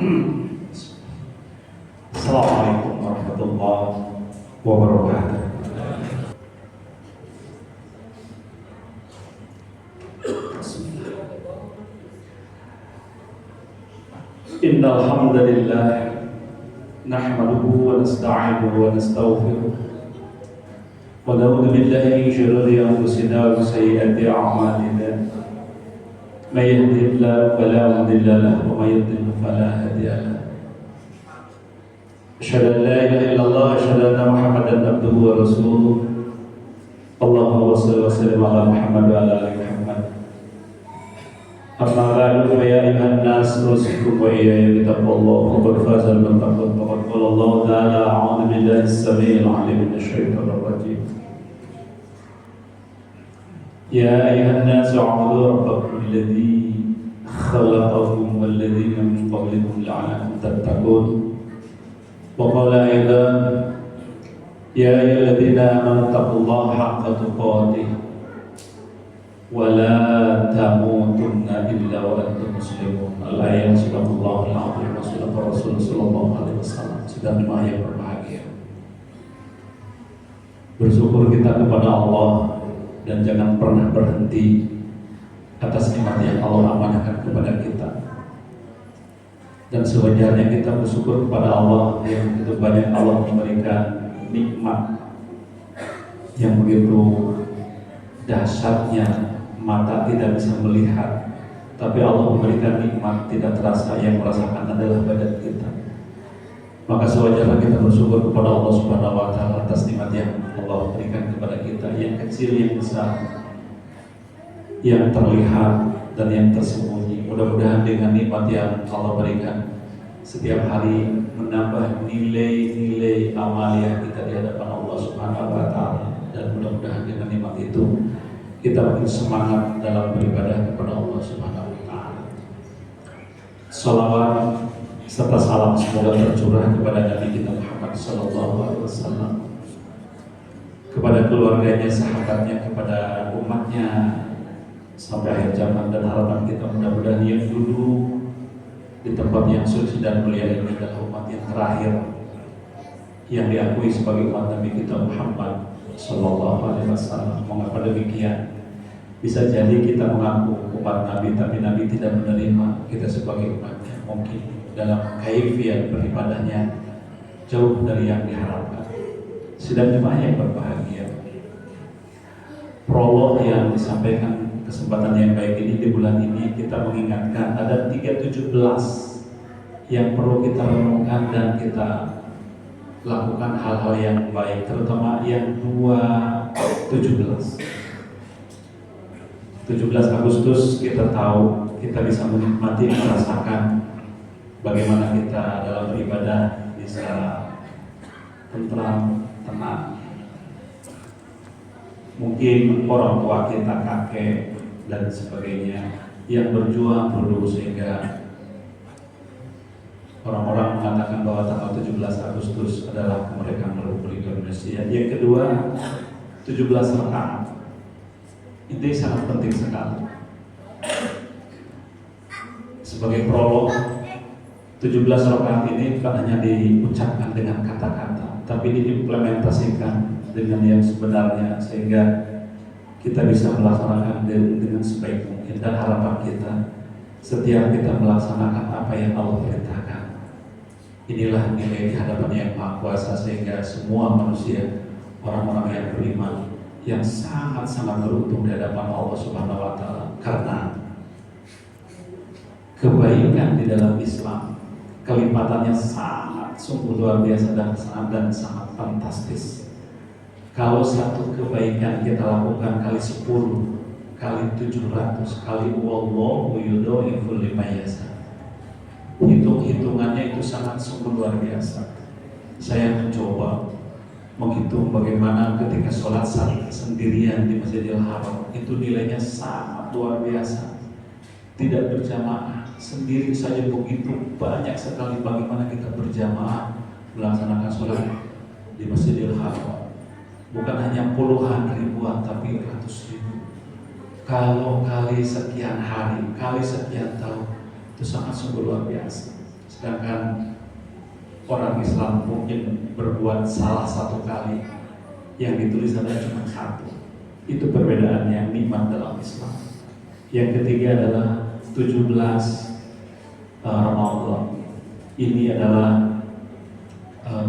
Assalamualaikum warahmatullahi wabarakatuh. Innal hamdalillah nahmaduhu wa nasta'inuhu wa nastaghfiruh wa na'udzu billahi min shururi anfusina wa sayyiati a'malina. May yahdihillahu fala mudilla lahu wa may yudlil fala hadiya lahu. Asyhadu an la ilaha illallah wa asyhadu anna Muhammadan abduhu wa rasuluh. Allahumma shalli wa sallim ala Muhammad wa ala ali Muhammad. Amma ba'du fa ya ayyuhan nas usikum wa iyaya bittaqwallahi faqad faza al-muttaqun. Faqad qala Allah ta'ala a'udzu billahi as-sami'il 'alim minasy syaithanir rajim. Ya ayyuhan nas u'budu rabbakum alladzi khalaqakum wal ladzina min qablikum la'allakum tattaqun. Wa qala aidan ya ayyuhalladzina amanu taqullaha haqqa tuqatih wa la tamutunna illa wa antum muslimun. Al-ayat Subhanallahul azim wa sallallahu Rasul sallallahu alaihi wasallam. Sedang yang berbahagia, bersyukur kita kepada Allah dan jangan pernah berhenti atas nikmat yang Allah amanahkan kepada kita. Dan sewajarnya kita bersyukur kepada Allah yang begitu banyak Allah memberikan nikmat yang begitu dahsyatnya mata tidak bisa melihat, tapi Allah memberikan nikmat tidak terasa yang merasakan adalah badan kita. Maka sewajarnya kita bersyukur kepada Allah Subhanahu wa taala atas nikmat yang Allah berikan kepada kita, yang kecil yang besar, yang terlihat dan yang tersembunyi. Mudah-mudahan dengan nikmat yang Allah berikan setiap hari menambah nilai-nilai amalia kita di hadapan Allah Subhanahu wa taala, dan mudah-mudahan dengan nikmat itu kita makin semangat dalam beribadah kepada Allah Subhanahu wa taala. Salawat serta salam semoga tercurah kepada Nabi kita Muhammad sallallahu alaihi wasallam, kepada keluarganya, sahabatnya, kepada umatnya sampai akhir zaman, dan harapan kita mudah-mudahan yang dulu di tempat yang suci dan mulia ini adalah umat yang terakhir yang diakui sebagai umat Nabi kita Muhammad sallallahu alaihi wasallam. Mengapa demikian? Bisa jadi kita mengaku umat Nabi tapi Nabi tidak menerima kita sebagai umatnya. Mungkin dalam kaifiat beribadahnya jauh dari yang diharapkan. Sedang jemaah yang berbahagia, prolog yang disampaikan kesempatan yang baik ini di bulan ini kita mengingatkan ada 317 yang perlu kita renungkan dan kita lakukan hal-hal yang baik, terutama yang 17 Agustus kita tahu kita bisa menikmati, merasakan bagaimana kita dalam beribadah bisa tentram, tenang. Mungkin orang tua kita, kakek dan sebagainya yang berjuang dulu sehingga orang-orang mengatakan bahwa tanggal 17 Agustus adalah kemerdekaan Republik Indonesia. Yang kedua, 17 rakaat. Ini sangat penting sekali. Sebagai prolog, 17 rakaat ini bukan hanya diucapkan dengan kata-kata, tapi diimplementasikan dengan yang sebenarnya sehingga kita bisa melaksanakan dengan sebaik mungkin. Dan harapan kita setiap kita melaksanakan apa yang Allah perintahkan, inilah nilai di hadapan Yang Maha Kuasa, sehingga semua manusia, orang-orang yang beriman, yang sangat-sangat beruntung di hadapan Allah Subhanahu wa taala, karena kebaikan di dalam Islam kelipatannya sangat sungguh luar biasa dan sangat fantastis. Kalau satu kebaikan kita lakukan kali 10, kali 700, kali wallahu yudha'iful liman yasha, hitung-hitungannya itu sangat sungguh luar biasa. Saya mencoba menghitung bagaimana ketika sholat sendirian di Masjidil Haram itu nilainya sangat luar biasa. Tidak berjamaah, sendiri saja begitu banyak sekali bagaimana kita berjamaah melaksanakan sholat di Masjidil Haram. Bukan hanya puluhan ribuan tapi ratus ribu. Kalau kali sekian hari, kali sekian tahun, itu sangat sungguh luar biasa. sedangkan orang Islam mungkin berbuat salah satu kali, yang ditulis adalah cuma satu. Itu perbedaannya nikmat dalam Islam. Yang ketiga adalah 17 Ramadan. Ini adalah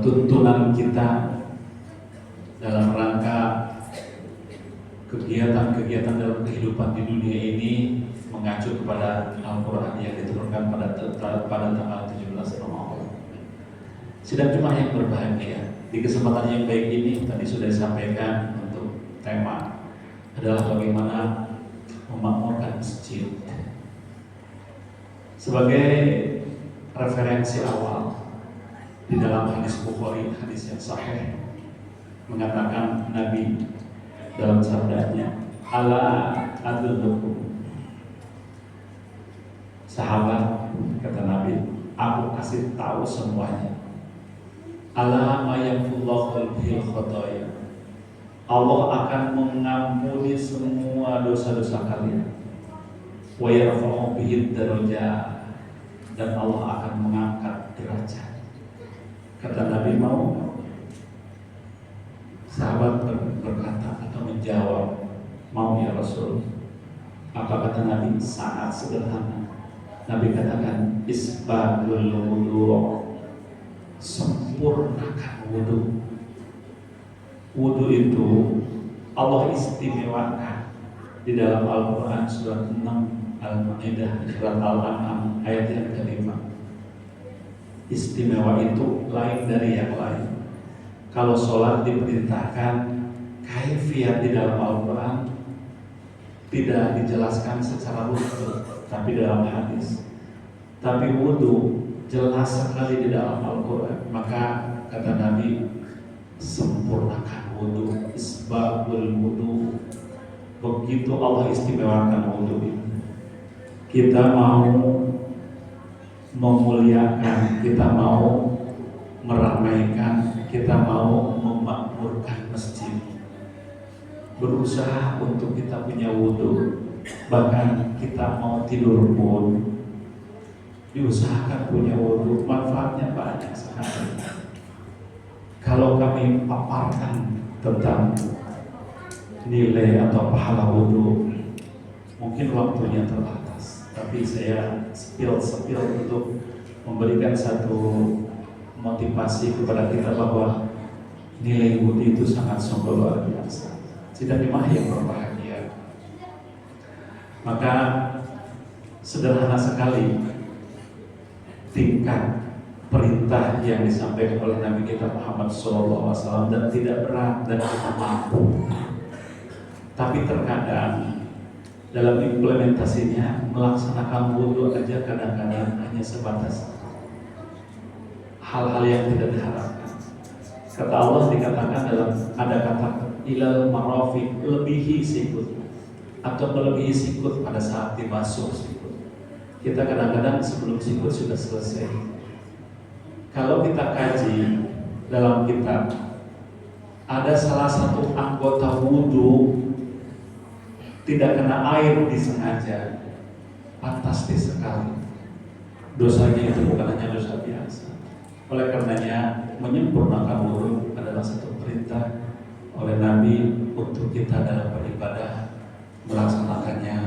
tuntunan kita dalam rangka kegiatan-kegiatan dalam kehidupan di dunia ini mengacu kepada Al-Quran yang diturunkan pada tanggal 17 Ramadan. Sidang Jumat yang berbahagia, di kesempatan yang baik ini tadi sudah disampaikan untuk tema adalah bagaimana memakmurkan masjid. Sebagai referensi awal di dalam hadis Bukhari, hadis yang sahih, mengatakan Nabi dalam sabdanya, ala adullukum, sahabat, kata Nabi, aku kasih tahu semuanya, ala ma yamhullahu bihil khotoya, Allah akan mengampuni semua dosa-dosa kalian, wa yarfa'u bihid darajat, dan Allah akan mengangkat derajat. Kata Nabi, mau? Sahabat berkata atau menjawab, mau ya Rasul. Apa kata Nabi? Sangat sederhana. Nabi katakan, isbagul wudu, sempurnakan wudu. Wudu itu Allah istimewakan di dalam Al-Quran surat 6 Al-Ma'idah, surat Al-An'am ayat yang ke-5. Istimewa itu lain dari yang lain. Kalau sholat diperintahkan kaifiat di dalam Al-Quran tidak dijelaskan secara utuh, tapi dalam hadis. Tapi wudu jelas sekali di dalam Al-Quran. Maka kata Nabi, sempurnakan wudu, isbagul wudu. Begitu Allah istimewakan wudu ini. Kita mau memuliakan, kita mau meramaikan, kita mau memakmurkan masjid, berusaha untuk kita punya wudu. Bahkan kita mau tidur pun diusahakan punya wudu. Manfaatnya banyak sekali. Kalau kami paparkan tentang nilai atau pahala wudu, mungkin waktunya terbatas, tapi saya spill untuk memberikan satu motivasi kepada kita bahwa nilai wudu itu sangat sungguh luar biasa. Sidang jemaah yang berbahagia, maka sederhana sekali tingkat perintah yang disampaikan oleh Nabi kita Muhammad SAW, dan tidak berat dan kita mampu. Tapi terkadang dalam implementasinya melaksanakan wudu aja kadang-kadang hanya sebatas hal-hal yang tidak diharapkan. Kata Allah dikatakan dalam ada kata ilal marafiq, lebihi sikut atau melebihi sikut pada saat dibasuh sikut. Kita kadang-kadang sebelum sikut sudah selesai. Kalau kita kaji dalam kitab, ada salah satu anggota wudu tidak kena air disengaja, fantastis sekali. Dosanya itu bukan hanya dosa biasa. Oleh karenanya menyempurnakan wudu adalah satu perintah oleh Nabi untuk kita dalam beribadah, melaksanakannya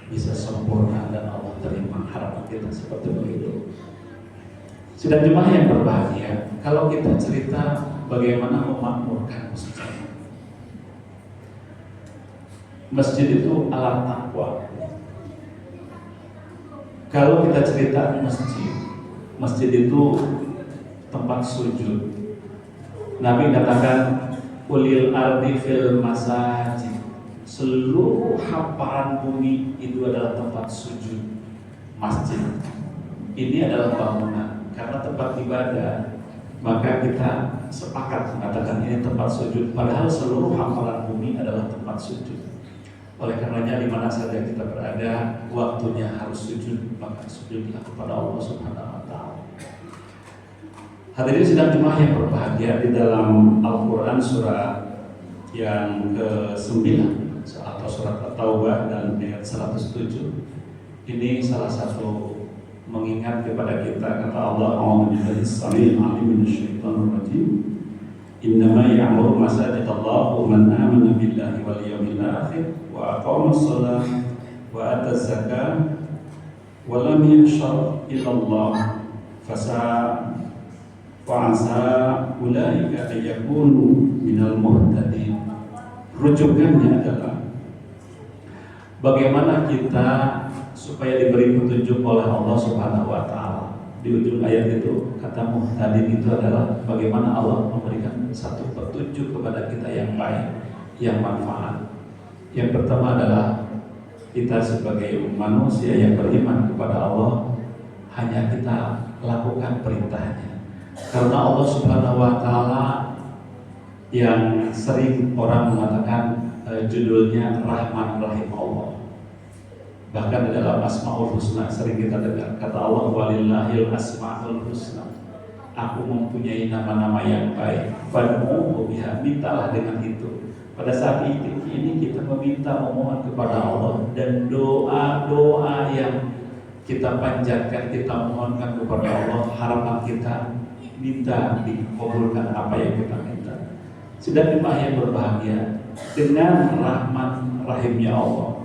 bisa sempurna dan Allah terima. Harapan kita seperti itu. Sudah jemaah yang berbahagia, kalau kita cerita bagaimana memakmurkan masjid. Masjid itu alat takwa. Kalau kita cerita masjid itu tempat sujud. Nabi katakan ulil ardi fil masajid, seluruh hamparan bumi itu adalah tempat sujud. Masjid ini adalah bangunan, karena tempat ibadah, maka kita sepakat mengatakan ini tempat sujud. Padahal seluruh hamparan bumi adalah tempat sujud. Oleh karenanya di mana saja kita berada, waktunya harus sujud, maka sujudlah kepada Allah Subhanahu wa taala. Hadirin sidang jemaah yang berbahagia, di dalam Al-Qur'an surah yang ke-9 atau surat At-Taubah dan ayat 107, ini salah satu mengingat kepada kita, kata Allah, A'udzubillahi samii'il 'aliim minasyaitonir rajim. Innama ya'muru masajidallah man amana billahi wal yawmil akhir wa aqama shalah wa ata zakah wa lam yakhsha illa Allah fa'asa ulaika ayakunu minal muhtadin. Rujukannya adalah bagaimana kita supaya diberi petunjuk oleh Allah Subhanahu wa taala. Di ujung ayat itu kata muhtadin itu adalah bagaimana Allah memberikan satu petunjuk kepada kita yang baik, yang manfaat. Yang pertama adalah kita sebagai manusia yang beriman kepada Allah, hanya kita lakukan perintahnya. Karena Allah Subhanahu wa taala yang sering orang mengatakan judulnya Rahman Rahim Allah. Bahkan di dalam Asmaul Husna sering kita dengar kata Allah, walillahil asmaul husna. Aku mempunyai nama-nama yang baik. Fad'uhu biha, mintalah dengan itu. Pada saat ini kita meminta, memohon kepada Allah, dan doa-doa yang kita panjatkan, kita mohonkan kepada Allah, harapan kita minta dikabulkan apa yang kita minta. Sedang jemaah yang berbahagia, dengan rahmat rahimnya Allah,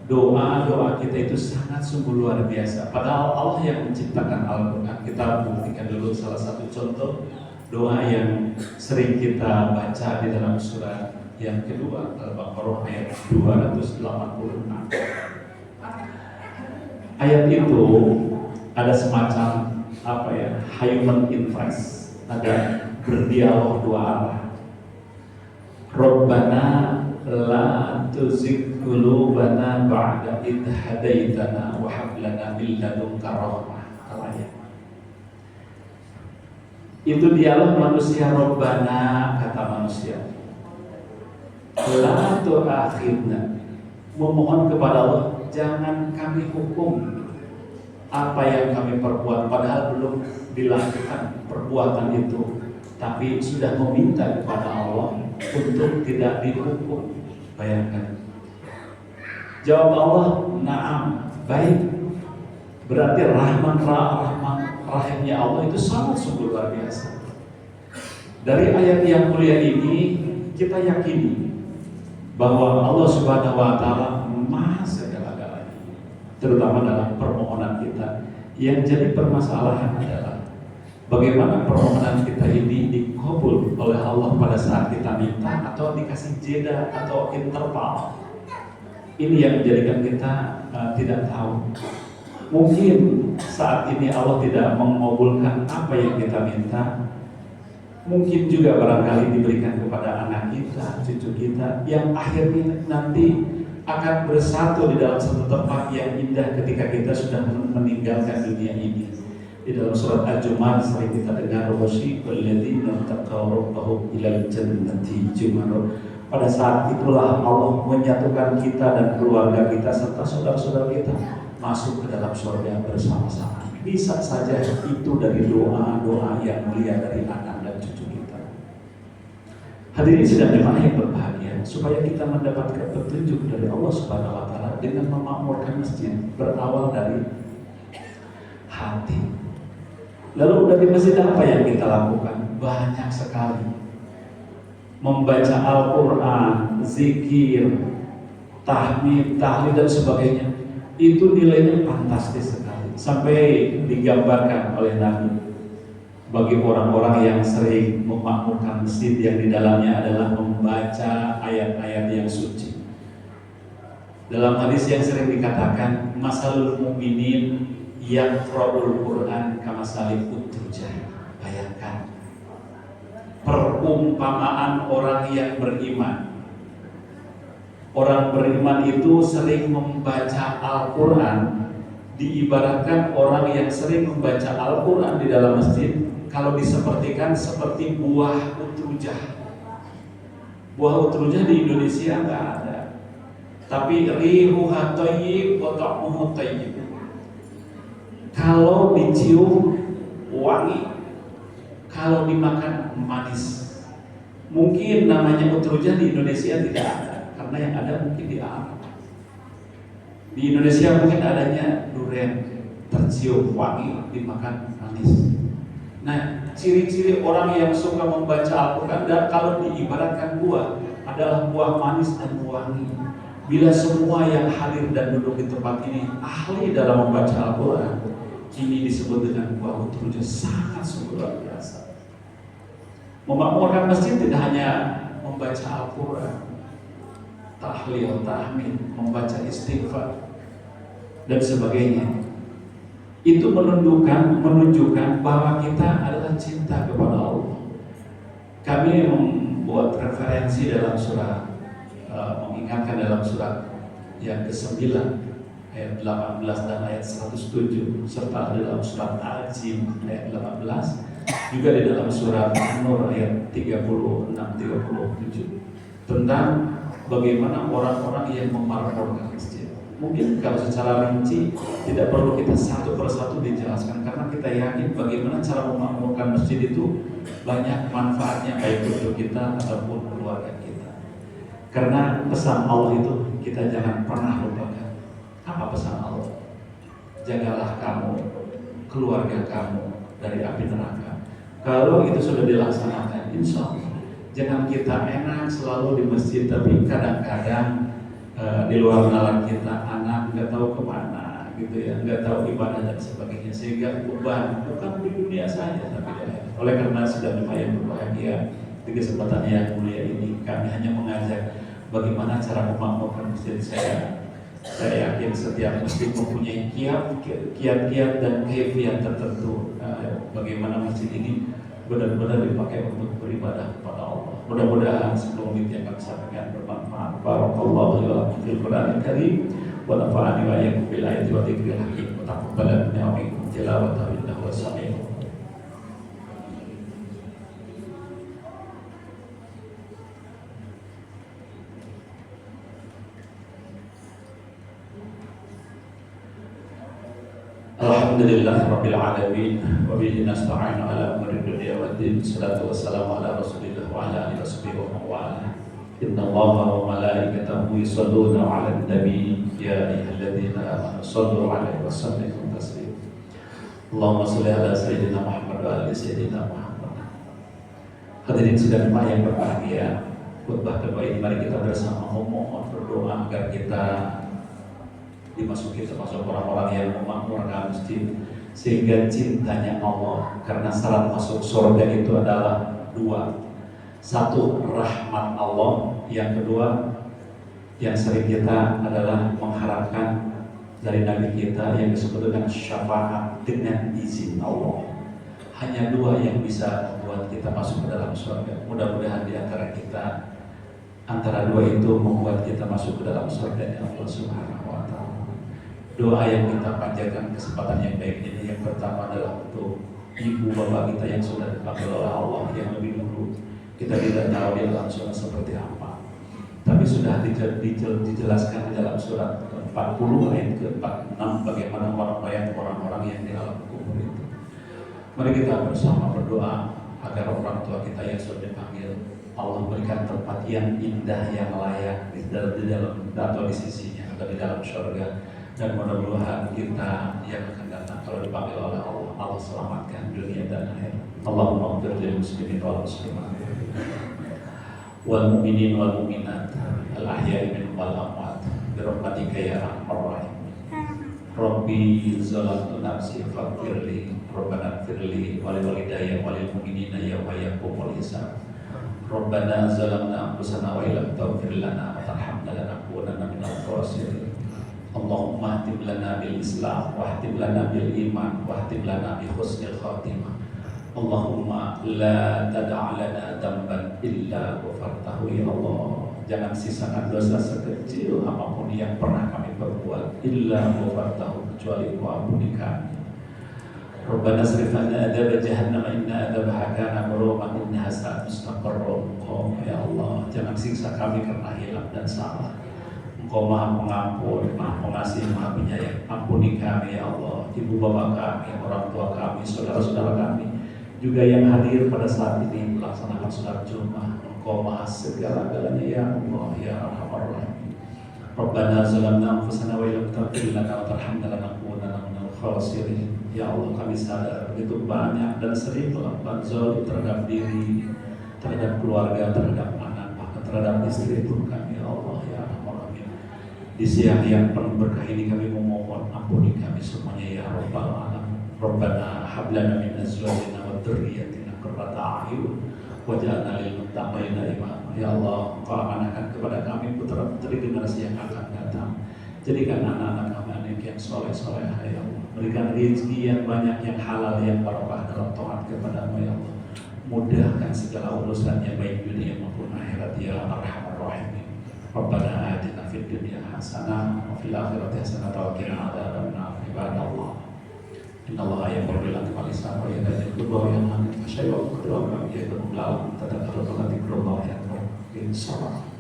doa-doa kita itu sangat sungguh luar biasa. Padahal Allah yang menciptakan Al-Quran. Kita buktikan dulu salah satu contoh doa yang sering kita baca di dalam surat yang kedua, Al-Baqarah ayat 286. Ayat itu ada semacam human interest, ada berdialog dua arah. Rabbana la tuzigh qulubana ba'da idh hadaitana wa hab lana min ladunka rahmah. Itu dialog manusia. Rabbana, kata manusia, la tu'akhidna, memohon kepada Allah, jangan kami hukum apa yang kami perbuat, padahal belum dilakukan perbuatan itu, tapi sudah meminta kepada Allah untuk tidak dihukum. Bayangkan. Jawab Allah, na'am, baik. Berarti rahimnya Allah itu sangat sungguh luar biasa. Dari ayat yang mulia ini kita yakini bahwa Allah Subhanahu wa taala Maha segala-galanya, terutama dalam permohonan kita. Yang jadi permasalahan adalah bagaimana permohonan kita ini dikabul oleh Allah pada saat kita minta, atau dikasih jeda atau interval. Ini yang menjadikan kita tidak tahu. Mungkin saat ini Allah tidak mengabulkan apa yang kita minta. Mungkin juga barangkali diberikan kepada anak kita, cucu kita, yang akhirnya nanti akan bersatu di dalam satu tempat yang indah ketika kita sudah meninggalkan dunia ini. Di dalam surat Al-Jumu'ah sering kita dengar, wasiqal ladzina taqaw rabbahum ilal jannati zumara. Pada saat itulah Allah menyatukan kita dan keluarga kita serta saudara-saudara kita masuk ke dalam surga bersama-sama. Bisa saja itu dari doa-doa yang mulia dari anak dan cucu kita. Hadirin sidang jemaah yang berbahagia, supaya kita mendapatkan petunjuk dari Allah Subhanahu wa taala dengan memakmurkan masjid berawal dari hati. Lalu dari masjid apa yang kita lakukan? Banyak sekali. Membaca Al-Quran, zikir, tahmid, tahlil dan sebagainya. Itu nilainya fantastis sekali. Sampai digambarkan oleh Nabi bagi orang-orang yang sering memakmurkan masjid yang di dalamnya adalah membaca ayat-ayat yang suci. Dalam hadis yang sering dikatakan, masalul mu'minin yang qra'ul Quran kamasalil utrujah. Bayangkan perumpamaan orang yang beriman. Orang beriman itu sering membaca Al-Quran, diibaratkan orang yang sering membaca Al-Quran di dalam masjid kalau disepertikan seperti buah utrujah. Buah utrujah di Indonesia nggak ada, tapi rihuha thayyib wa ta'muhu thayyib. Kalau dicium wangi, kalau dimakan manis. Mungkin namanya utrujah di Indonesia tidak ada, karena yang ada mungkin di Arab. Di Indonesia mungkin adanya durian. tercium wangi, dimakan manis. Nah, ciri-ciri orang yang suka membaca Al-Quran kalau diibaratkan buah adalah buah manis dan wangi. Bila semua yang hadir dan duduk di tempat ini ahli dalam membaca Al-Quran, ini disebut dengan buah muturja sangat sungguh luar biasa. Memakmurkan masjid tidak hanya membaca Al-Quran, tahlil, tahmid, membaca istighfar dan sebagainya. Itu menunjukkan bahwa kita adalah cinta kepada Allah. Kami membuat referensi dalam surah, mengingatkan dalam surat yang ke-9 ayat 18 dan ayat 107, serta dalam surat Al-Jin ayat 18, juga di dalam surat An-Nur ayat 36-37 tentang bagaimana orang-orang yang memakmurkan masjid. Mungkin kalau secara rinci tidak perlu kita satu persatu dijelaskan, karena kita yakin bagaimana cara memakmurkan masjid itu banyak manfaatnya baik untuk kita ataupun keluarga kita. Karena pesan Allah itu kita jangan pernah lupakan. Apa pesan Allah? Jagalah kamu, keluarga kamu dari api neraka. Kalau itu sudah dilaksanakan, insya Allah jangan kita enak selalu di masjid, tapi kadang-kadang di luar nalar kita, anak nggak tahu kemana gitu ya, nggak tahu ibadah dan sebagainya, sehingga beban bukan di dunia saja tapi di akhirat. Oleh karena sudah lumayan berbahagia di kesempatan yang mulia ini, kami hanya mengajak bagaimana cara memakmurkan masjid. Saya yakin setiap masjid mempunyai kiat-kiat dan kaifiat tertentu, bagaimana masjid ini benar-benar dipakai untuk beribadah kepada Allah. Mudah-mudahan sebelum itu yang kami sampaikan bermanfaat. Barakallahu li wa lakum fil Qur'anil Karim wa nafa'ani wa iyyakum bil ayati wa dzikril hakim wa taqabbal minna wa minkum tilawatahu innahu was-sami'ul. Alhamdulillah Rabbil Alamin wa bihi nasta'inu ala umuri dunya waddin. Salatu wassalamu ala Rasulillah wa ala alihi wa wala. Inna Allaha wa malaikatahu yusholluna 'alan nabi ya ayyuhalladzina amanu shollu 'alaihi wa sallimu taslima. Allahumma shalli ala sayyidina Muhammad wa ali sayyidina Muhammad. Hadirin sidang yang berbahagia, khutbah kedua ini mari kita bersama memohon berdoa agar kita dimasuki termasuk orang-orang yang memakmurkan masjid, sehingga cintanya Allah. Karena syarat masuk surga itu adalah dua: satu, rahmat Allah; yang kedua, yang sering kita adalah mengharapkan dari Nabi kita yang disebut dengan syafaat dengan izin Allah. Hanya dua yang bisa membuat kita masuk ke dalam surga. Mudah-mudahan di antara kita, antara dua itu membuat kita masuk ke dalam surga Allah Subhanahu wa Ta'ala. Doa yang kita panjatkan kesempatan yang baik ini, yang pertama adalah untuk ibu bapak kita yang sudah dipanggil oleh Allah yang lebih dulu. Kita tidak tahu di dalam surat seperti apa, tapi sudah dijelaskan di dalam surat 40 ayat ke-46 bagaimana orang-orang yang di dalam kubur itu. Mari kita bersama berdoa agar orang tua kita yang sudah dipanggil Allah berikan tempat yang indah, yang layak di dalam atau di sisinya atau di dalam surga. Dan mudah-mudahan kita yang akan datang kalau dipanggil oleh Allah, Allah selamatkan dunia dan akhirat. Allahumma ighfir lil muslimin wal muslimat wal mu'minin wal mu'minat al ahya'i minhum wal amwat bi rahmatika ya arhamar rahimin. Rabbi zalamtu nafsi faghfirli Rabbana ighfirli wa li walidayya wa lil mu'minina yawma yaqumul hisab. Rabbana zalamna anfusana wa illam taghfir lana wa tarhamna lanakunanna minal khasirin. Allahumma hatim lana bil Islam wa hatim lana bil iman wa hatim lana bi husnil khatimah. Allahumma la tada' lana damban illa ghafartahu ya Allah. Jangan sisakan dosa sekecil apapun yang pernah kami perbuat, illa ghafartahu, kecuali Kau ampuni kami. Rabbana srif 'anna adzab jahannam inna adzabaha kana gharuman innaha sa'at mustaqarrun. Ya Allah, jangan siksa kami karena hilaf dan salah. Engkau Maha Pengampun, Maha Pengasih, Maha Penyayang. Ampuni kami ya Allah, ibu bapak kami, orang tua kami, saudara-saudara kami, juga yang hadir pada saat ini melaksanakan sholat Jumat. Engkau Maha segala-galanya ya Allah ya Arhamar Rahimin. Rabbana zalamna anfusana wa illam taghfir lana wa tarhamna lanakunanna minal khasirin. Ya Allah, kami sadar begitu banyak dan sering melakukan zalim terhadap diri, terhadap keluarga, terhadap anak, bahkan terhadap istri pun kami. Ya Allah, ya Rahman Rahim. Di siang yang penuh berkah ini kami memohon ampuni kami semuanya ya Rabbal Alamin. Rabbana hab lana min azwajina wa dzurriyyatina qurrata a'yun waj'alna lil muttaqina imama. Ya Allah, Engkau amanahkan kepada kami putra-putri generasi yang akan datang. Jadikan anak-anak kami anak yang soleh-solehah ya Allah. Berikan rezeki yang banyak, yang halal, yang barokah dalam taat kepada-Mu ya Allah. Mudahkan segala urusannya baik dunia maupun akhirat ya Arhamar Rahimin. Rabbana atina fid dunya hasanah wa fil akhirati hasanah wa qina adzabannar. Ibadallah. Innallaha ya'muru bil 'adli wal ihsani wa ita'i dzil qurba wa yanha 'anil fahsya'i wal munkari wal baghi ya'idhukum la'allakum tadhakkarun. Insyaallah.